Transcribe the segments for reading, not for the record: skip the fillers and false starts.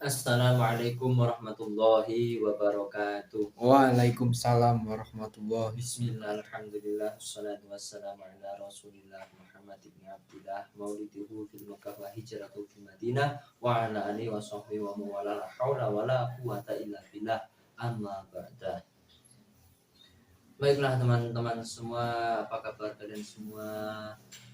Assalamualaikum warahmatullahi wabarakatuh. Waalaikumsalam warahmatullahi. Bismillah, alhamdulillah, wassalatu wassalamu ala rasulillah Muhammad ibn Abdillah mauliduhu fil Makkah wa hijratuhu fil Madinah wa ala alihi wa sahbihi wa mawala la hawla wa la quwata illa billah amma ba'da. Baiklah teman-teman semua, apa kabar kalian semua?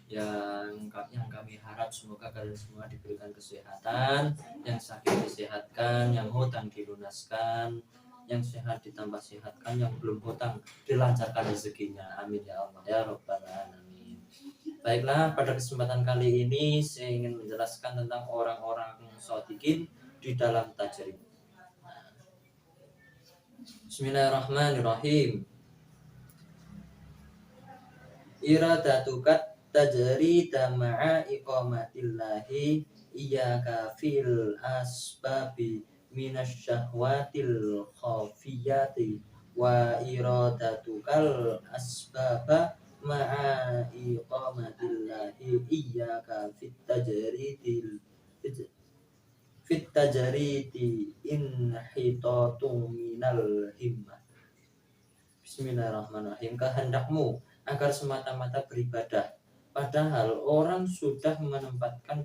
Yang kami harap semoga kalian semua diberikan kesehatan, yang sakit disehatkan, yang hutang dilunaskan, yang sehat ditambah sehatkan, yang belum hutang dilancarkan rezekinya, amin ya Allah ya rabbal alamin. Baiklah, pada kesempatan kali ini saya ingin menjelaskan tentang orang-orang shodiqin di dalam tajrid. Bismillahirrahmanirrahim. Iradatukat tajri ma'a iqamatillahi iyyaka fil asbabi minasyahwatil khafiyati wa iradatukal asbaba ma'a iqamatillahi iyyaka fit tajridi inhitatu minal himmah. Bismillahirrahmanirrahim. Kehendakmu agar semata-mata beribadah, padahal Allah sudah menempatkan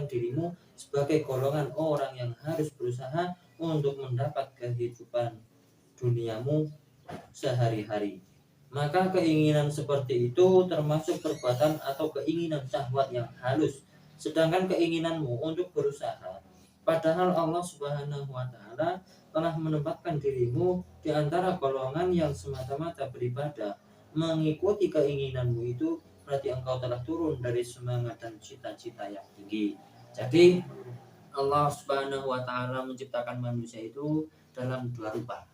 dirimu sebagai golongan orang yang harus berusaha untuk mendapat kehidupan duniamu sehari-hari. Maka keinginan seperti itu termasuk perbuatan atau keinginan syahwat yang halus. Sedangkan keinginanmu untuk berusaha, padahal Allah Subhanahu wa Ta'ala telah menempatkan dirimu di antara golongan yang semata-mata beribadah, mengikuti keinginanmu itu berarti engkau telah turun dari semangat dan cita-cita yang tinggi. Jadi Allah Subhanahu wa Ta'ala menciptakan manusia itu dalam dua rupa.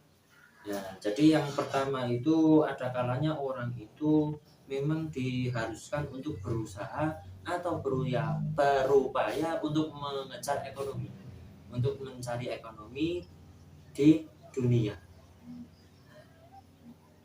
Ya, jadi yang pertama itu ada kalanya orang itu memang diharuskan untuk berusaha atau berupaya untuk mengejar ekonomi, untuk mencari ekonomi di dunia.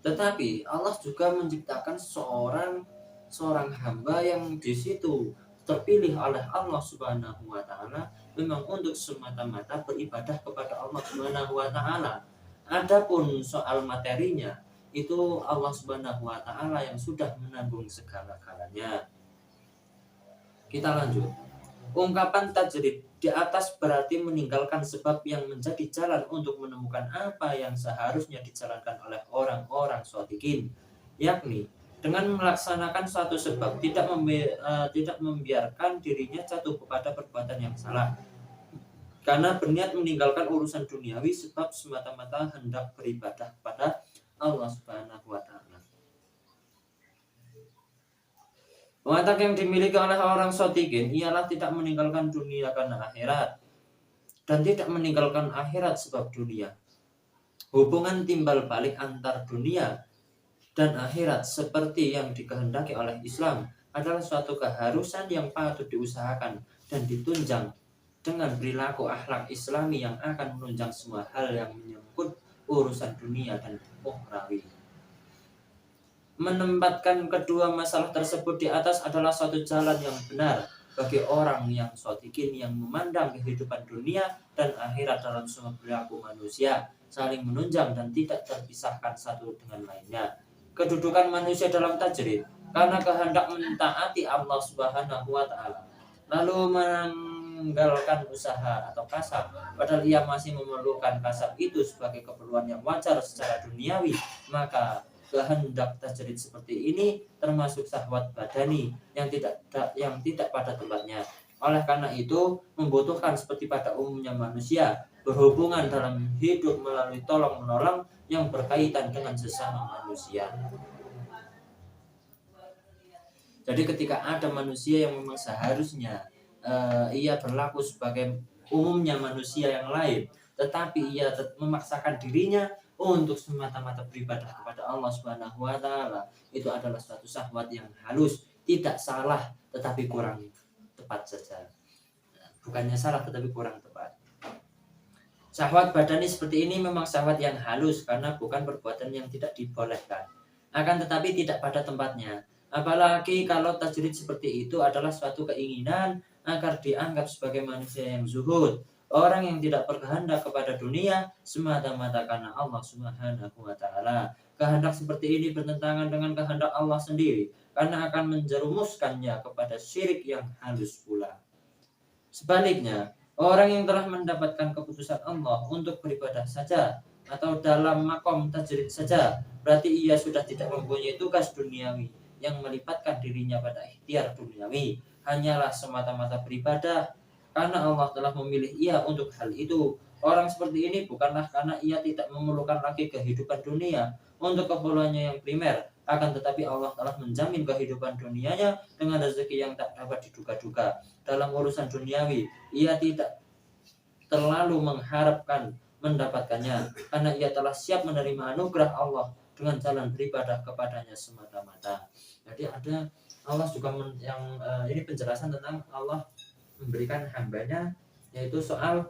Tetapi Allah juga menciptakan seorang hamba yang di situ terpilih oleh Allah Subhanahu wa Ta'ala memang untuk semata-mata beribadah kepada Allah Subhanahu wa Ta'ala. Adapun soal materinya itu Allah Subhanahu wa Ta'ala yang sudah menanggung segala-galanya. Kita lanjut. Ungkapan tajrid di atas berarti meninggalkan sebab yang menjadi jalan untuk menemukan apa yang seharusnya dijalankan oleh orang-orang shodiqin, yakni dengan melaksanakan suatu sebab tidak membiarkan dirinya jatuh kepada perbuatan yang salah, karena berniat meninggalkan urusan duniawi sebab semata-mata hendak beribadah kepada Allah Subhanahu wa Ta'ala. Watak yang dimiliki oleh orang shodiqin ialah tidak meninggalkan dunia karena akhirat, dan tidak meninggalkan akhirat sebab dunia. Hubungan timbal balik antar dunia dan akhirat seperti yang dikehendaki oleh Islam adalah suatu keharusan yang patut diusahakan dan ditunjang dengan perilaku akhlak Islami yang akan menunjang semua hal yang menyangkut urusan dunia dan ukhrawi. Menempatkan kedua masalah tersebut di atas adalah suatu jalan yang benar bagi orang yang shodiqin yang memandang kehidupan dunia dan akhirat dalam semua perilaku manusia saling menunjang dan tidak terpisahkan satu dengan lainnya. Kedudukan manusia dalam tajrid karena kehendak mentaati Allah Subhanahu wa Ta'ala, lalu meninggalkan usaha atau kasab, padahal ia masih memerlukan kasab itu sebagai keperluan yang wajar secara duniawi, maka kehendak tajrid seperti ini termasuk syahwat badani yang tidak pada tempatnya. Oleh karena itu membutuhkan seperti pada umumnya manusia berhubungan dalam hidup melalui tolong menolong yang berkaitan dengan sesama manusia. Jadi ketika ada manusia yang memang seharusnya ia berlaku sebagai umumnya manusia yang lain, tetapi ia memaksakan dirinya untuk semata-mata beribadah kepada Allah Subhanahu wa Ta'ala, itu adalah suatu syahwat yang halus, tidak salah tetapi kurang tepat saja. Bukannya salah tetapi kurang tepat. Syahwat badani seperti ini memang syahwat yang halus karena bukan perbuatan yang tidak dibolehkan. Akan tetapi tidak pada tempatnya. Apalagi kalau tajrid seperti itu adalah suatu keinginan agar dianggap sebagai manusia yang zuhud. Orang yang tidak berkehendak kepada dunia semata-mata karena Allah Subhanahu wa taala. Kehendak seperti ini bertentangan dengan kehendak Allah sendiri karena akan menjerumuskannya kepada syirik yang halus pula. Sebaliknya, orang yang telah mendapatkan keputusan Allah untuk beribadah saja atau dalam makom tajrid saja, berarti ia sudah tidak mempunyai tugas duniawi yang melibatkan dirinya pada ikhtiar duniawi. Hanyalah semata-mata beribadah karena Allah telah memilih ia untuk hal itu. Orang seperti ini bukanlah karena ia tidak memerlukan lagi kehidupan dunia untuk keperluannya yang primer, akan tetapi Allah telah menjamin kehidupan dunianya dengan rezeki yang tak dapat diduga-duga. Dalam urusan duniawi, ia tidak terlalu mengharapkan mendapatkannya karena ia telah siap menerima anugerah Allah dengan jalan beribadah kepadanya semata-mata. Jadi ada Allah juga ini penjelasan tentang Allah memberikan hambanya, yaitu soal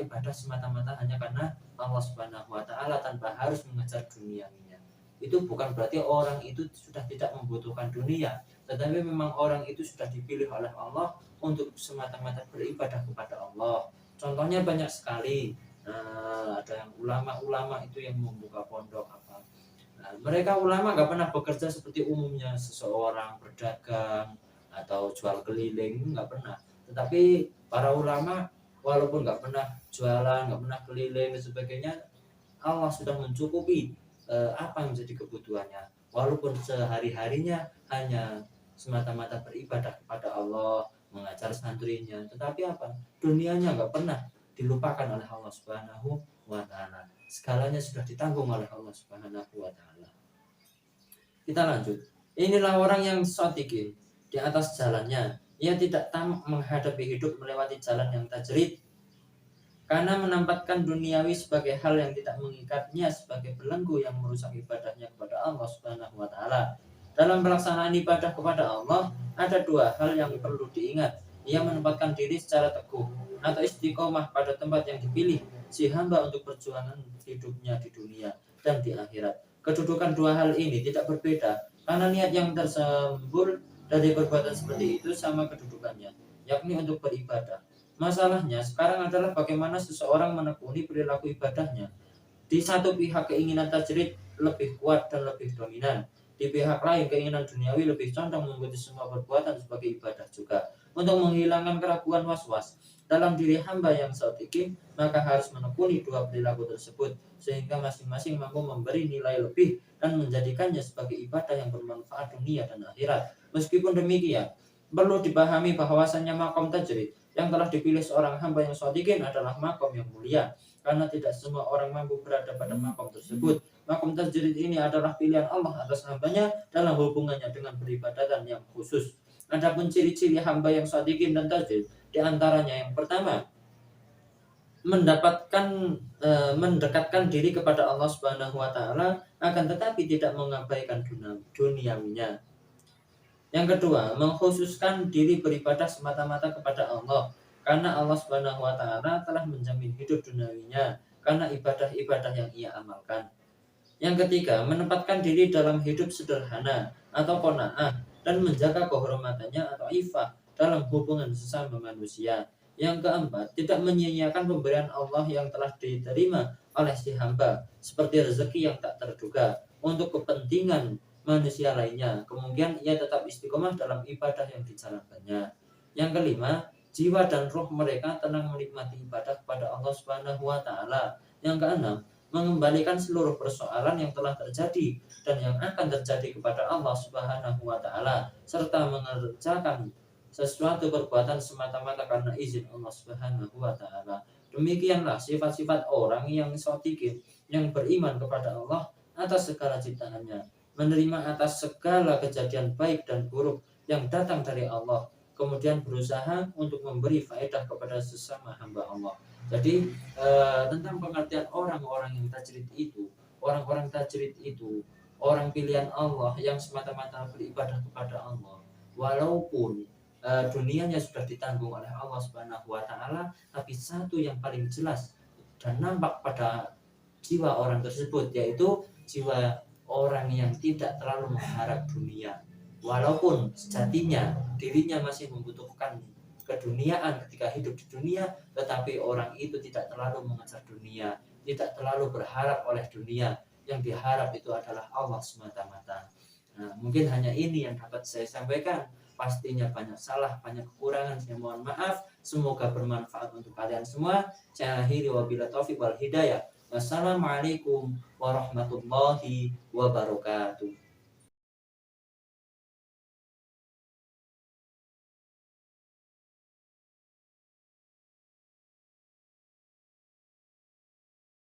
ibadah semata-mata hanya karena Allah Subhanahu wa taala tanpa harus mengejar duniawinya. Itu bukan berarti orang itu sudah tidak membutuhkan dunia, tetapi memang orang itu sudah dipilih oleh Allah untuk semata-mata beribadah kepada Allah. Contohnya banyak sekali. Ada yang ulama-ulama itu yang membuka pondok apa. Mereka ulama nggak pernah bekerja seperti umumnya seseorang berdagang atau jual keliling, nggak pernah. Tetapi para ulama walaupun nggak pernah jualan, nggak pernah keliling dan sebagainya, Allah sudah mencukupi apa yang menjadi kebutuhannya. Walaupun sehari-harinya hanya semata-mata beribadah kepada Allah, mengajar santrinya, tetapi apa? Dunianya nggak pernah dilupakan oleh Allah Subhanahu wa taala. Segalanya sudah ditanggung oleh Allah Subhanahu wa taala. Kita lanjut. Inilah orang yang shodiqin di atas jalannya. Ia tidak tamak menghadapi hidup melewati jalan yang tajrid karena menempatkan duniawi sebagai hal yang tidak mengikatnya sebagai belenggu yang merusak ibadahnya kepada Allah Subhanahu wa taala. Dalam pelaksanaan ibadah kepada Allah ada dua hal yang perlu diingat. Ia menempatkan diri secara teguh atau istiqomah pada tempat yang dipilih si hamba untuk perjuangan hidupnya di dunia dan di akhirat. Kedudukan dua hal ini tidak berbeda karena niat yang tersembul dari perbuatan seperti itu sama kedudukannya, yakni untuk beribadah. Masalahnya sekarang adalah bagaimana seseorang menekuni perilaku ibadahnya. Di satu pihak keinginan tajrid lebih kuat dan lebih dominan. Di pihak lain keinginan duniawi lebih condong mengikuti semua perbuatan sebagai ibadah juga. Untuk menghilangkan keraguan was-was dalam diri hamba yang shodiqin, maka harus menekuni dua perilaku tersebut sehingga masing-masing mampu memberi nilai lebih dan menjadikannya sebagai ibadah yang bermanfaat dunia dan akhirat. Meskipun demikian, perlu dipahami bahwasannya makom tajrid yang telah dipilih seorang hamba yang shodiqin adalah makom yang mulia, karena tidak semua orang mampu berada pada makom tersebut. Makom tajrid ini adalah pilihan Allah atas hambanya dalam hubungannya dengan peribadatan yang khusus. Adapun ciri-ciri hamba yang shodiqin dan tajrid, diantaranya yang pertama, mendekatkan diri kepada Allah Subhanahu wa taala akan tetapi tidak mengabaikan duniawinya. Yang kedua, mengkhususkan diri beribadah semata-mata kepada Allah karena Allah Subhanahu wa taala telah menjamin hidup duniawinya karena ibadah-ibadah yang ia amalkan. Yang ketiga, menempatkan diri dalam hidup sederhana atau qanaah dan menjaga kehormatannya atau ifah dalam hubungan sesama manusia. Yang keempat, tidak menyia-nyiakan pemberian Allah yang telah diterima oleh si hamba seperti rezeki yang tak terduga untuk kepentingan manusia lainnya. Kemudian ia tetap istiqomah dalam ibadah yang dijalankannya. Yang kelima, jiwa dan roh mereka tenang menikmati ibadah kepada Allah Subhanahu wa taala. Yang keenam, mengembalikan seluruh persoalan yang telah terjadi dan yang akan terjadi kepada Allah Subhanahu wa taala serta mengerjakan sesuatu perbuatan semata-mata karena izin Allah Subhanahu wa taala. Demikianlah sifat-sifat orang yang shodiqin, yang beriman kepada Allah atas segala ciptaannya, menerima atas segala kejadian baik dan buruk yang datang dari Allah, kemudian berusaha untuk memberi faedah kepada sesama hamba Allah. Jadi tentang pengertian orang-orang yang tajrid itu, orang-orang tajrid itu orang pilihan Allah yang semata-mata beribadah kepada Allah, walaupun dunianya sudah ditanggung oleh Allah Subhanahu wa taala, tapi satu yang paling jelas dan nampak pada jiwa orang tersebut, yaitu jiwa orang yang tidak terlalu mengharap dunia. Walaupun sejatinya dirinya masih membutuhkan keduniaan ketika hidup di dunia, tetapi orang itu tidak terlalu mengejar dunia, tidak terlalu berharap oleh dunia. Yang diharap itu adalah Allah semata-mata. Nah, mungkin hanya ini yang dapat saya sampaikan. Pastinya banyak salah, banyak kekurangan. Saya mohon maaf. Semoga bermanfaat untuk kalian semua. Saya akhiri wabillahi taufiq wal hidayah. Wassalamualaikum warahmatullahi wabarakatuh.